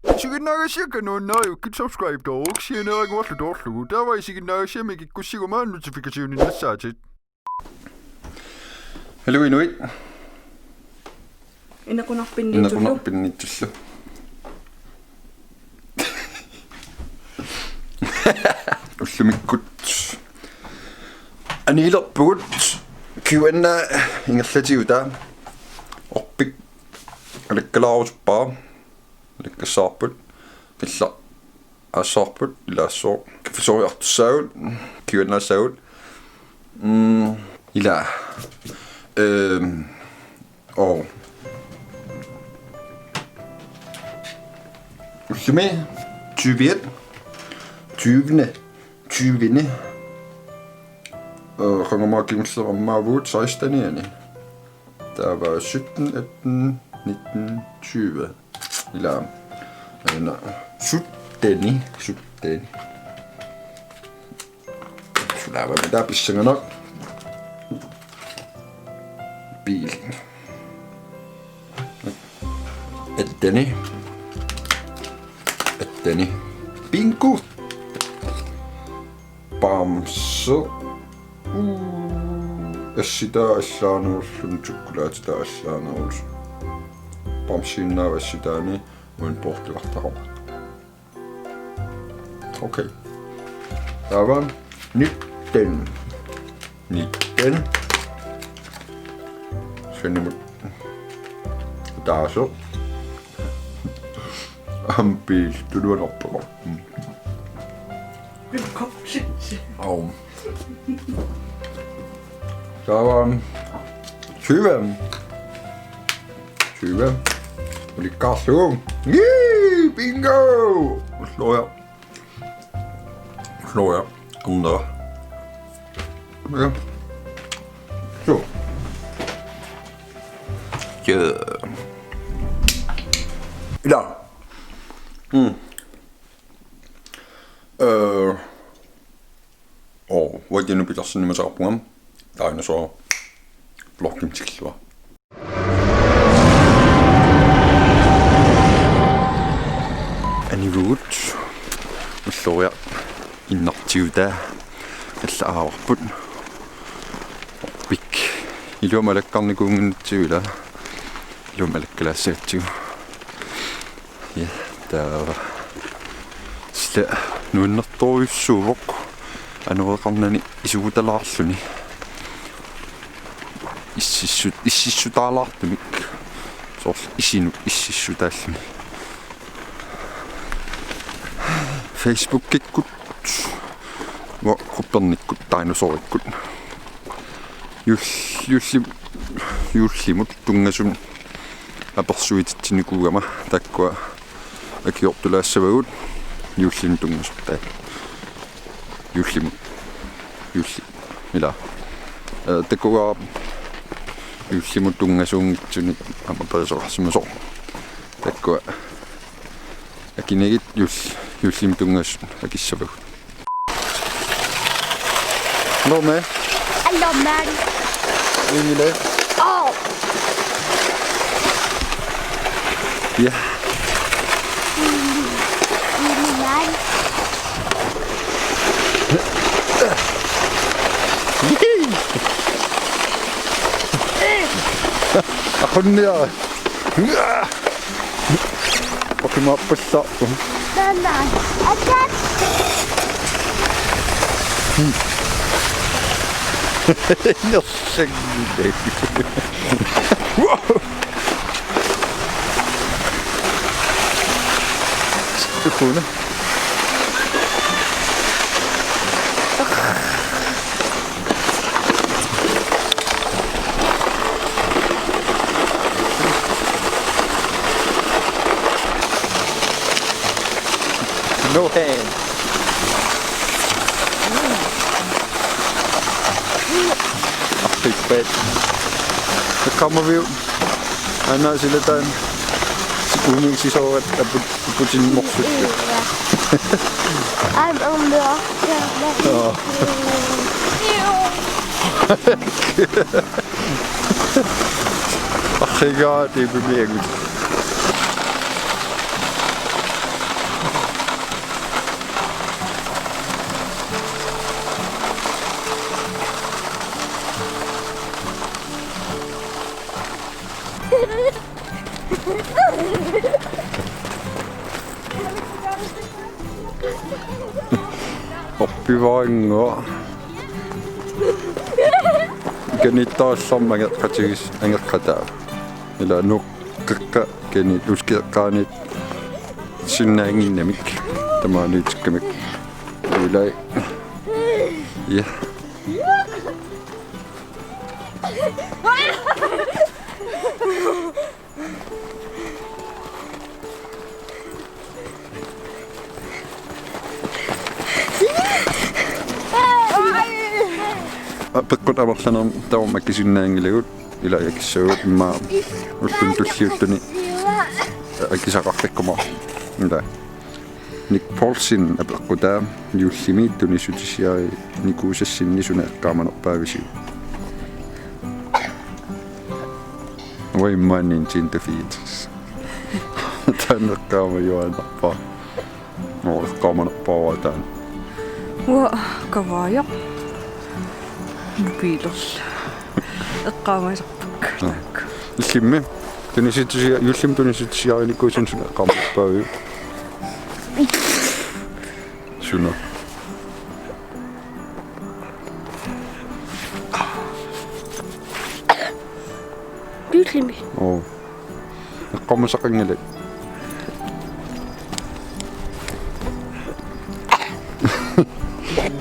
Sige naga no nayo kit subscribe to sige naga wat do da wa sige naga sige mig ku sige ma notification ni sa. Hello Inuit. Ina ko nak pinitullo. Ullumikut. Anilerpugut Q&A ingerlatiuta. Orpik alikkalaaruspa. Alikkasaarput. Pilla asaarput ilaassoo. Kafisoriartussaavut. Q&A saavut. Ila Ullume 20. Rangermarkingslerammaavuut 16. Der var 17, 18, 19, 20. Ila Sutteni. Sulla var der pissanger nok. Bilen. Etteni. Bingo. Bamse. Assida allaanuullun tukkulaatita allaanuus. Bamsiinnaa assidaani uin portlivartaqama. Okay. Der var 19. Sennimut. Taaso. Ampi tuduan oppako. Au. Der var 20. Oli kasvu. Yee, bingo! Slår jeg. Under. Ja. Så. Ja. I dag. Voit nu pitäisi nimensä apua. Aina se on blogin tilua. Anivuut. Slår innartiuta. Allaavarput. Pik. Ilumalakkarnikungunnutsiula. Ilumalakkalaassaatsiu. Ja, tää sitä nuinnertoruissuuvok. Anueqarnani isuutalaarluni. Ississutaalaartumik. Soorl ississutaalluni. Facebook-ikkut. Gruppernikkut dinosaurikkut. Jullimut tungasun apersuititinikuugama takkua akiortulaassavagut jullim tungasuttaa. Julli. Millä? Tekoa jullimut tungasungitsuni amapeesorasmaso. Tekoa akinegit jullim tungas akissavagut. Hallo med. Hallo med. Emile. Åh. Ja. Ахунниара. Покимааппассаарту. Нана. Атат. Нерсаггилэ. Стукуна. No hand. Ach, ik vet. Så kommer vi ud. Han har sig lidt af en udmængelse så at på sin morse. I'm on the Ach, egal, det er bemerket. pivaringoa kanittoallarmaga qatigis angeqqataa ila nuqqaqqa kani uskeqqaanit sinnaanginnamik tamaaniitikkamik ilai ja Pekkut avarlanam taumakki sinnaangilagut ila yakissagut imma ullun tulliuttuni akisaqarrikkuma ila Nick Paulsin apekkutaa jullimiittuni sutisiai nikuusassinni suna eqqaamanerpaavisi Voimmaan 1980 Tän eqqaama juanarpaa eqqaamanerpaavaa taan kavaaja Kiitos. Eqqaamaisarpakka taakka. Illimme tunisitsia jullim tunisitsia nikuusin suna eqqaamanerpaavi Suna Julimi. eqqamasaqangale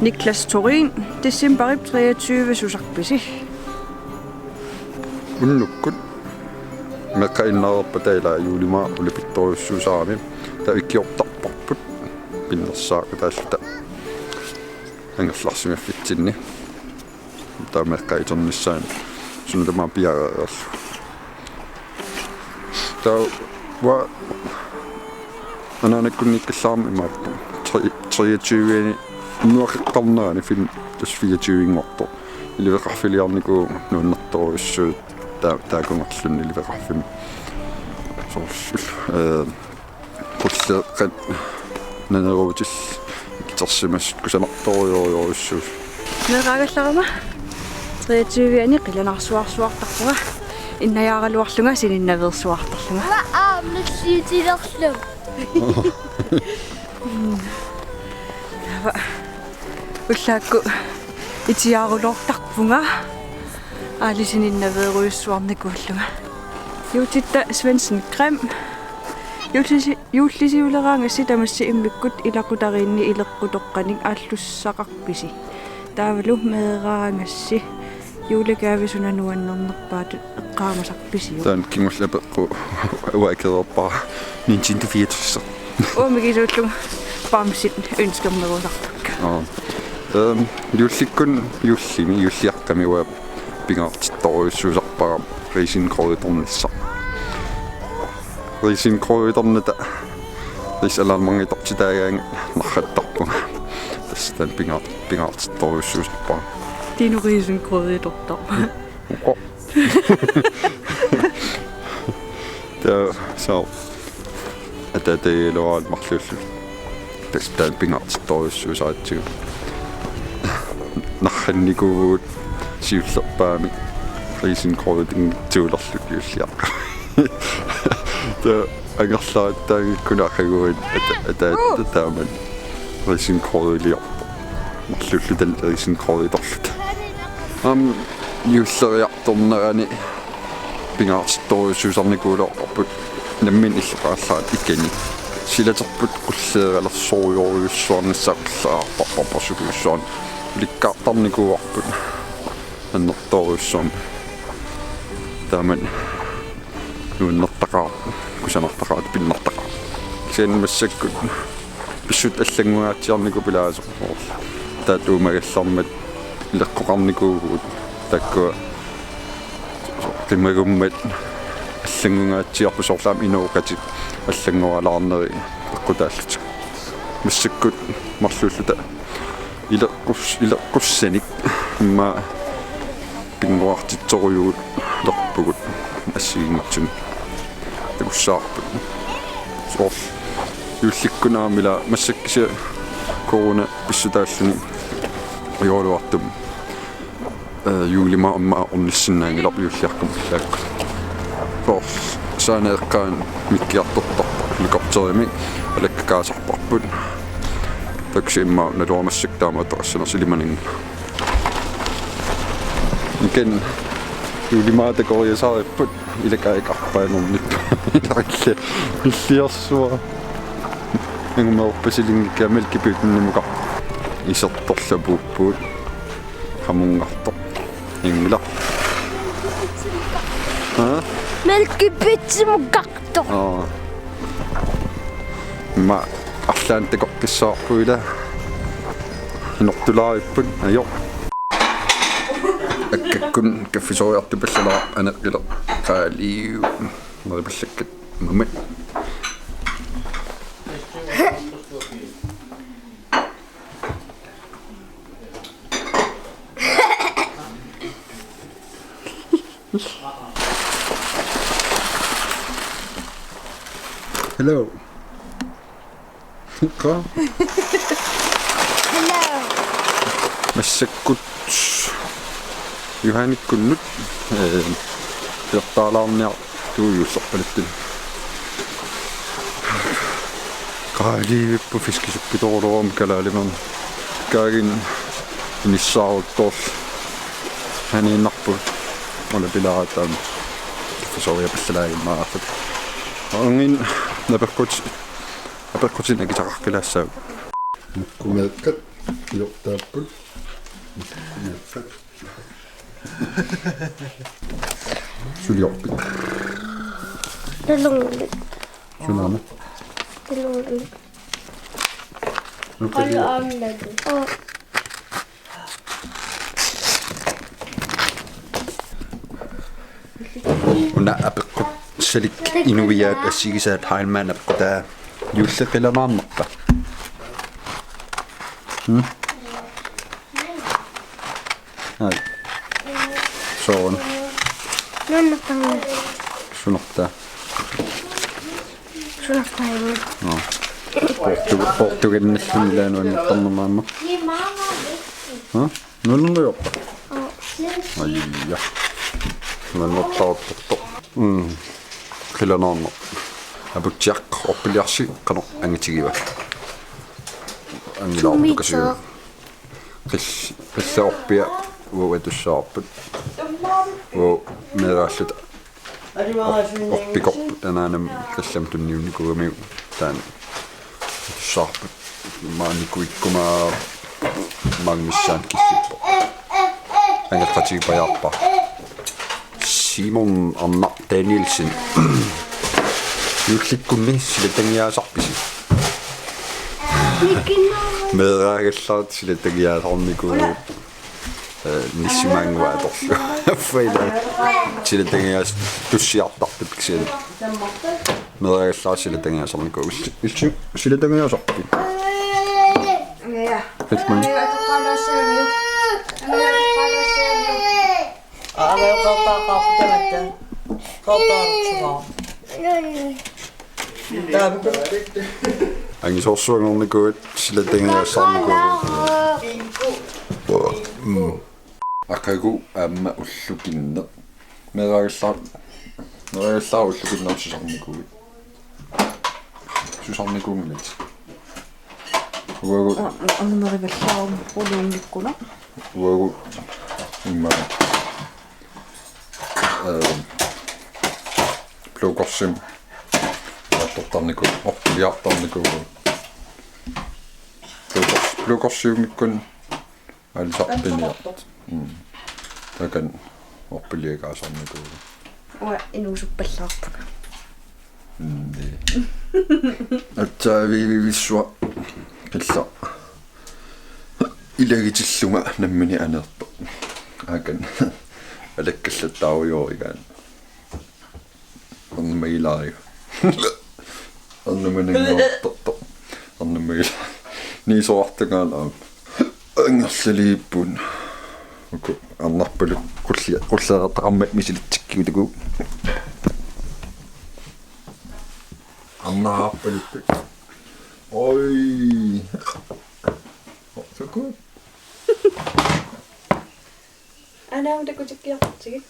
Niklas Thorin, december 23 susarpisi. Unnukkut meqqainnaarpa taila juulimaa ulipittoriussuusaami taikkiortarparput pinnersaaqu taallata angerlarsimaffitinni ta meqqaiternissaan sunutamaa piareerlu ta wa ananakkunnikkallaarmi imaappu 23 nuaqeqqarnaani film tas 24 iliveqarfiliarniku nuunnertoruissuut taakungerlunni iliveqarfimi sorsul qulleeqqat naneruutil kitersimas kusanartorioriorussuus Neeraagallarama 23-ani qilanarsuarsuartarpunga innajaaraluarlunga sininnaversuartarlunga. Nalliutilerlum. Ullaakku itiaarulortarpunga aalisininnaveriussuarnikuullunga. Juutitta Svendsen Grim juullisiuleraangassi tamassi immikkut ilaqutariinni ileqqutoqqanik aallussaqarpisi. Taavalu meeraangassi juulegaavisunnanuannernerpaatut eqqaamasarpisiu. Tän kingullapeqqu uakererpaa 1980 Uumikisuullunga paamsit ønskermeruusartakka. Jullikkun jullimi julliaqqami ua pingaartittoruissuusarpara riisinkorritornissa riisinkorritornata riisalaalmangitortitaagaan narrattarpunga tassan pingaartittoruissuusarpara Tinu riisinkorritortar. Så at det lover alt magtløsligt. Det er pingaartittoruissuusaatsiu narranniku siullerpaami riisinkorriting tuulerlukkiulliaq ta angerlaataangikkunaaqaguit at taaman riisinkorriilior marlullutal riisinkorritorlut juulleriartornerani pingaartittoruissuusarnikuuleorput nammin иллеqaallaat ikkani silaterput qulleeralarsorioriussuarnissaaqlaarparparsukuussuarn likkaartarnikuuarput annertoruussuarn taaman nuunnertaqaar kusanartaqaat pinnartaqaar sen massakkut pissut аллангугаатсиарнику пилаасерпоо таатуумагаллармат илеққоқарникуугут таккуа тимагуммат аллангугаатсиарпусорлаам инуукатик аллангуалаарнери пеққутааллутик массаккут марлууллута илеққуссаник имма пингуартитсоруйугут лерпугут ассигингитсун такуссаарпут сорл юлликкунаамила массаккися корона писсутааллуни иорluartum juulima amma onnissinnaangilor юллиаркум лаакку форс саанаеққаан миккиарторторпа лукортерими алаккаасарпарпут taksi imma naluamassiktaama taqassanersilimaninnga igen julimaataqoriasaaripput ilakaiqarpaanernippa ilaqille illiarsua ngumorpasilinnikka melkiputnnimuqa isertorlapuuppuut qamungartoq ingla Mælkepizzamugartor. ma arlaantakoqqissaarpuila inortulaaripput ajo akkakkun kaffisoriartupallalaa aneqqila qaaliu maripallakkat mamma Hello. Ka? Hello. Massakkut Juhanikkunnut pertaalaarniar tuujussorpalattul qaaliivippu fiskisuppitorlurum kalaalimern kaagin inissaaruuttorl haniinnarput ola pilaaraataam kaffisoriapallalaagimmaarlut ongin aperkutin akitaqarkilaassaau mukkumeekkat ilortaapput mukkumeekkat suliorpit Talungulit. sunaama Talungulit. nukali Oh. una apekkut salik inuiaat assigisaat hailmaan apqutaa юллеқилернаарнерпа ай соон Nonnatanga. сунерта Sunaftaima. португалинналлунилаануаннэрторнернаама нуллерниорпа айя наннэртаартторто қиланаарнер абутсиақ орпилиарси қано ангитигива ангилаартукасиу қиллаорпиа уатуссаарпут мерааллут орпикорпут анаанам каллам тунниуникугамиу таан саарпут maanikkuikkumaa magmissaan kissippo angerqatигипаярпа Simon Anna Danielsen юлликкунни силатангиаасарписи мераагаллаат силатангиаасарникуу ниссимаангуаторлу фэйла силатангиаас туссиартартут кисиан мераагаллаа силатангиаасарникуу илчи силатангиаасарпи Fitman. Ang isorsuangerni kuut silatangiassarniku. Akagu amma ullukinne. Meragallaa ullukinnerusisarniku. Susarnikuunglit. Uagu аннерivallaarum puluungikkuna uagu imma plukorsim attortarniku orpiliartarniku plukorsiumikkun alisarpiniart takan orpiliagaasarniku uа inuusuppallaartuka атсаави килла илагитиллума наммини анерпа акан алаккаллаттааруйоригаан оннамаилаари оннаманангаарторто оннамаил нисоартагаала ангерлалииппун уку арнарпалу qulleertaqarmat misilitsikkiutegu арнаарпалут ой så godt анаа такутиккиартиги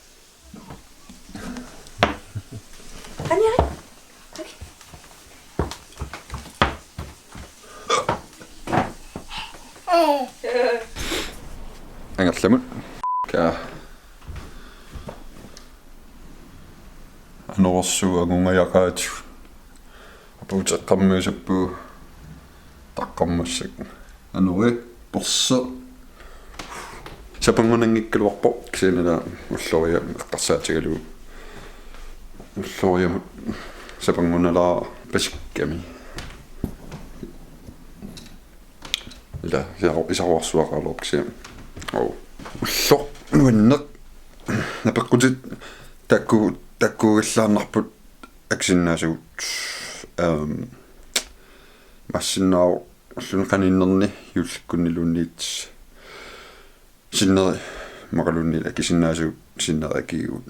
аниари ангерлама ка анорсуу агунгаяqaatu апуутеққармуусаппу таққармассак анори порсо сапангунангиккалуарпо кисинала уллория эққарсаатигалу уллория сапангуналаа пасикками ила исаруарсуақарлоо кисиам оо уллор нуиннеқ напеққутит таккуиллаарнарпут аксиннаасугут массиннаау уллунеқаниннерни юлликкуннилуунниит синнери макалунни акисиннаасугут синнери акигут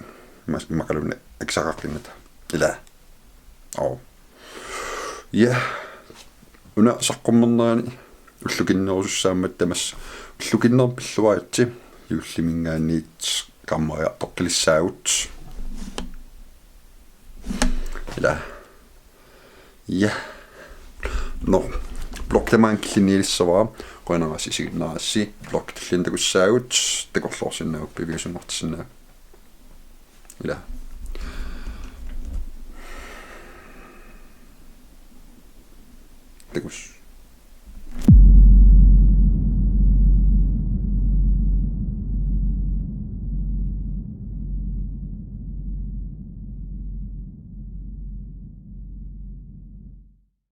макалунни аксақаққинната ила оо я уна саққуммернаани уллукиннерусуссаамат тамасса уллукиннер пиллуаатси юллимингаанниит каммая тоққилиссаагут ила я но блоктеман клинилиссаваа qoinaраси сигнаарасси блок тллиндагуссаагут такорлоорсиннаагуп пивиусуннартиссинаа ила такус